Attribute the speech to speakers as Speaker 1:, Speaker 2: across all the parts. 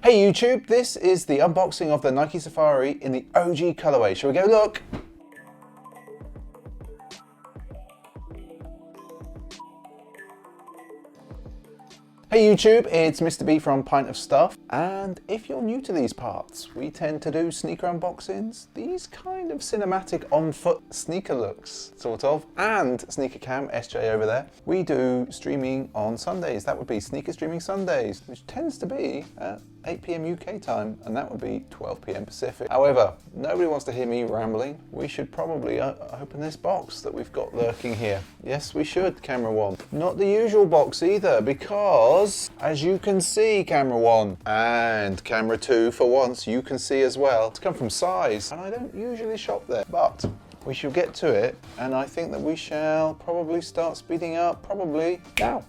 Speaker 1: Hey YouTube, this is the unboxing of the Nike Safari in the OG colorway. Shall we go look? Hey YouTube, it's Mr. B from Pint of Stuff, and if you're new to these parts, we tend to do sneaker unboxings, these kind of cinematic on-foot sneaker looks, sort of, and Sneaker Cam, SJ over there. We do streaming on Sundays, that would be Sneaker Streaming Sundays, which tends to be at 8 PM UK time, and that would be 12 PM Pacific. However, nobody wants to hear me rambling. We should probably open this box that we've got lurking here. Yes, we should, camera one. Not the usual box either, because as you can see, camera one and camera two, for once, you can see as well. It's come from Size, and I don't usually shop there, but we shall get to it, and I think that we shall probably start speeding up, probably now.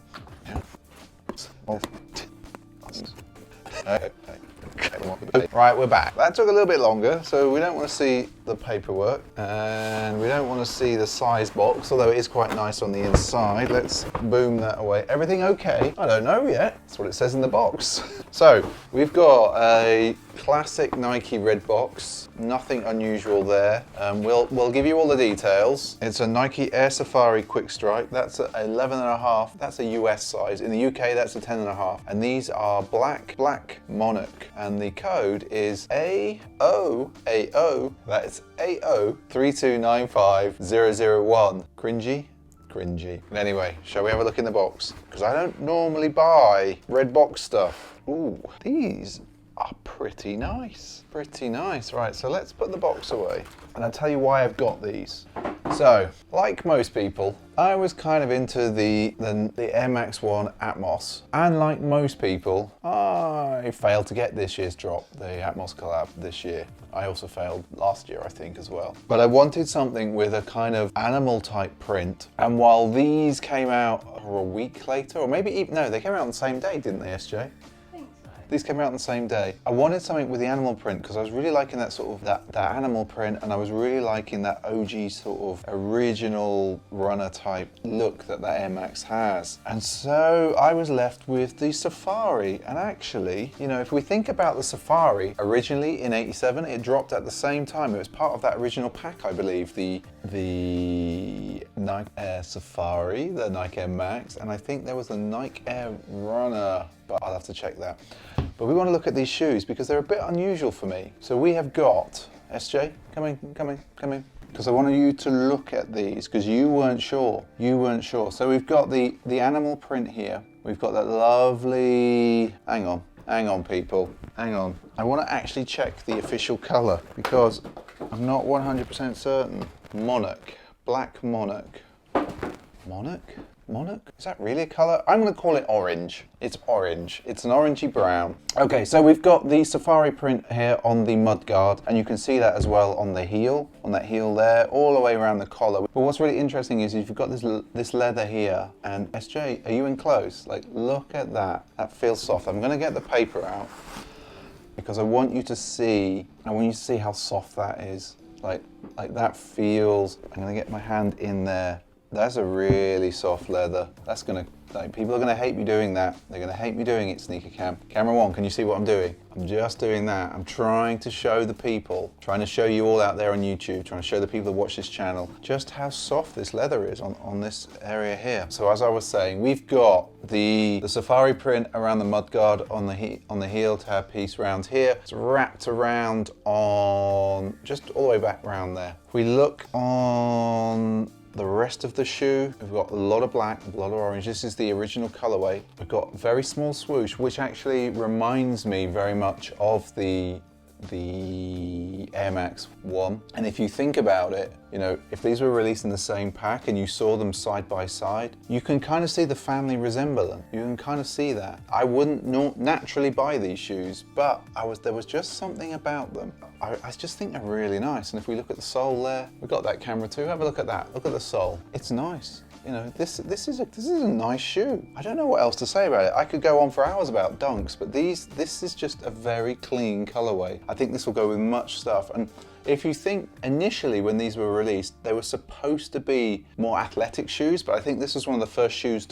Speaker 1: Right, we're back. That took a little bit longer, so we don't want to see the paperwork and we don't want to see the size box, although it is quite nice on the inside. Let's boom that away. Everything okay? I don't know yet. That's what it says in the box. So we've got a classic Nike red box, nothing unusual there. We'll give you all the details. It's a Nike Air Safari Quick Strike. That's a 11.5. That's a US size. In the UK, that's a 10.5. And these are black Monarch, and the code is AO. That is AO 3295001. Cringy? Cringy. Anyway, shall we have a look in the box? Because I don't normally buy red box stuff. Ooh, these are pretty nice. Pretty nice. Right, so let's put the box away. And I'll tell you why I've got these. So, like most people, I was kind of into the Air Max 1 Atmos. And like most people, I failed to get this year's drop, the Atmos collab this year. I also failed last year, I think, as well. But I wanted something with a kind of animal type print. And while these came out a week later, or maybe even, no, they came out on the same day, didn't they, SJ? These came out on the same day. I wanted something with the animal print because I was really liking that sort of that animal print, and I was really liking that OG sort of original runner type look that Air Max has. And so I was left with the Safari. And actually, you know, if we think about the Safari, originally in '87, it dropped at the same time. It was part of that original pack, I believe, the Nike Air Safari, the Nike Air Max, and I think there was the Nike Air Runner, but I'll have to check that. But we want to look at these shoes because they're a bit unusual for me. So we have got, SJ, come in. Because I wanted you to look at these because you weren't sure. So we've got the animal print here. We've got that lovely, hang on people, hang on. I want to actually check the official color because I'm not 100% certain. Monarch, black Monarch. Monarch? Is that really a color? I'm going to call it orange. It's orange. It's an orangey brown. Okay, so we've got the Safari print here on the mudguard, and you can see that as well on the heel, on that heel there, all the way around the collar. But what's really interesting is you've got this leather here, and SJ, are you in close? Like, look at that. That feels soft. I'm going to get the paper out because I want you to see how soft that is. Like that feels, I'm going to get my hand in there. That's a really soft leather. That's gonna, like, people are gonna hate me doing that. They're gonna hate me doing it, Sneaker Cam. Camera one, can you see what I'm doing? I'm just doing that. I'm trying to show the people, trying to show you all out there on YouTube, trying to show the people that watch this channel, just how soft this leather is on this area here. So as I was saying, we've got the Safari print around the mudguard on the heel tab piece round here. It's wrapped around on, just all the way back around there. If we look on the rest of the shoe, we've got a lot of black, a lot of orange. This is the original colorway. We've got very small swoosh, which actually reminds me very much of the Air Max 1. And if you think about it, you know, if these were released in the same pack and you saw them side by side, you can kind of see the family resemblance. You can kind of see that. I wouldn't naturally buy these shoes, but there was just something about them. I just think they're really nice. And if we look at the sole there, we've got that camera too. Have a look at that. Look at the sole. It's nice. You know, this is a nice shoe. I don't know what else to say about it. I could go on for hours about dunks, but this is just a very clean colorway. I think this will go with much stuff. And If you think initially when these were released, they were supposed to be more athletic shoes, but I think this was one of the first shoes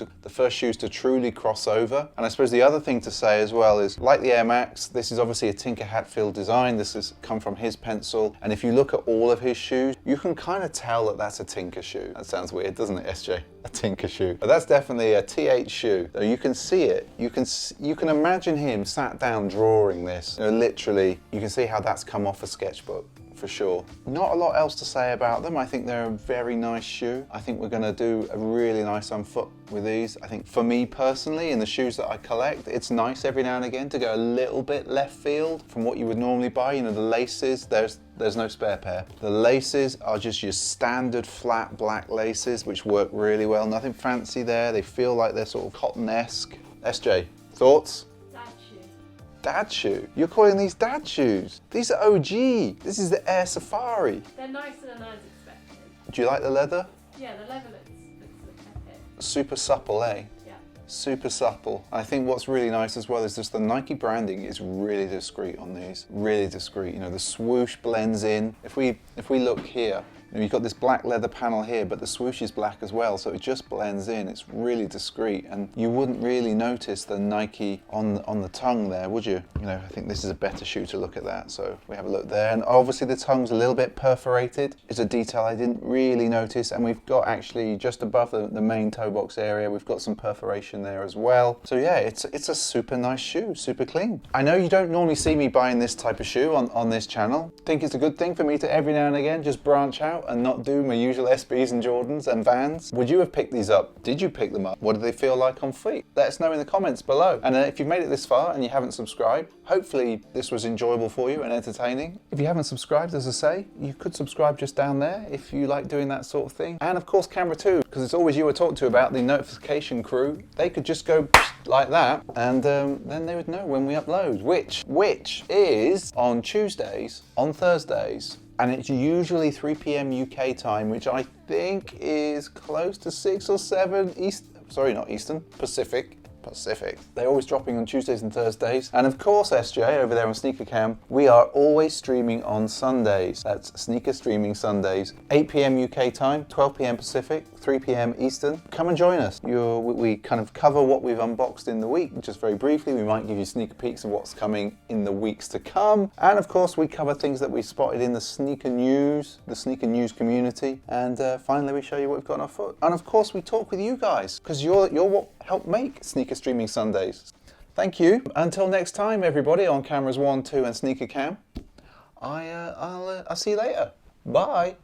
Speaker 1: to truly cross over. And I suppose the other thing to say as well is, like the Air Max, this is obviously a Tinker Hatfield design. This has come from his pencil. And if you look at all of his shoes, you can kind of tell that that's a Tinker shoe. That sounds weird, doesn't it, SJ? A Tinker shoe. But that's definitely a TH shoe. So you can see it. You can imagine him sat down drawing this. You know, literally, you can see how that's come off a sketchbook. For sure. Not a lot else to say about them. I think they're a very nice shoe. I think we're going to do a really nice on foot with these. I think for me personally, in the shoes that I collect, it's nice every now and again to go a little bit left field from what you would normally buy. You know, the laces, there's no spare pair. The laces are just your standard flat black laces, which work really well. Nothing fancy there. They feel like they're sort of cotton-esque. SJ, thoughts? Dad shoe? You're calling these dad shoes? These are OG. This is the Air Safari.
Speaker 2: They're nicer than I was expecting.
Speaker 1: Do you like the leather?
Speaker 2: Yeah, the leather looks epic.
Speaker 1: Super supple, eh?
Speaker 2: Yeah.
Speaker 1: Super supple. I think what's really nice as well is just the Nike branding is really discreet on these. Really discreet. You know, the swoosh blends in. If we look here, you know, you've got this black leather panel here, but the swoosh is black as well, so it just blends in. It's really discreet, and you wouldn't really notice the Nike on the tongue there, would you? You know, I think this is a better shoe to look at that, so we have a look there. And obviously the tongue's a little bit perforated. It's a detail I didn't really notice, and we've got actually just above the main toe box area, we've got some perforation there as well. So yeah, it's a super nice shoe, super clean. I know you don't normally see me buying this type of shoe on this channel. Think it's a good thing for me to every now and again just branch out and not do my usual SBs and Jordans and Vans. Would you have picked these up? Did you pick them up? What did they feel like on feet? Let us know in the comments below. And if you've made it this far and you haven't subscribed, hopefully this was enjoyable for you and entertaining. If you haven't subscribed, as I say, you could subscribe just down there if you like doing that sort of thing. And of course camera 2, because it's always you I talk to about the notification crew. They could just go like that, and then they would know when we upload, which is on Tuesdays, on Thursdays, and it's usually 3 p.m. UK time, which I think is close to 6 or 7 Pacific. They're always dropping on Tuesdays and Thursdays. And of course, SJ, over there on Sneaker Cam, we are always streaming on Sundays. That's Sneaker Streaming Sundays. 8 p.m. UK time, 12 p.m. Pacific, 3 p.m. Eastern. Come and join us. We kind of cover what we've unboxed in the week, just very briefly. We might give you sneaker peeks of what's coming in the weeks to come. And of course, we cover things that we spotted in the sneaker news community. And finally, we show you what we've got on our foot. And of course, we talk with you guys, because you're what helped make Sneaker Streaming Sundays. Thank you. Until next time, everybody, on cameras 1, 2, and Sneaker Cam, I'll see you later. Bye.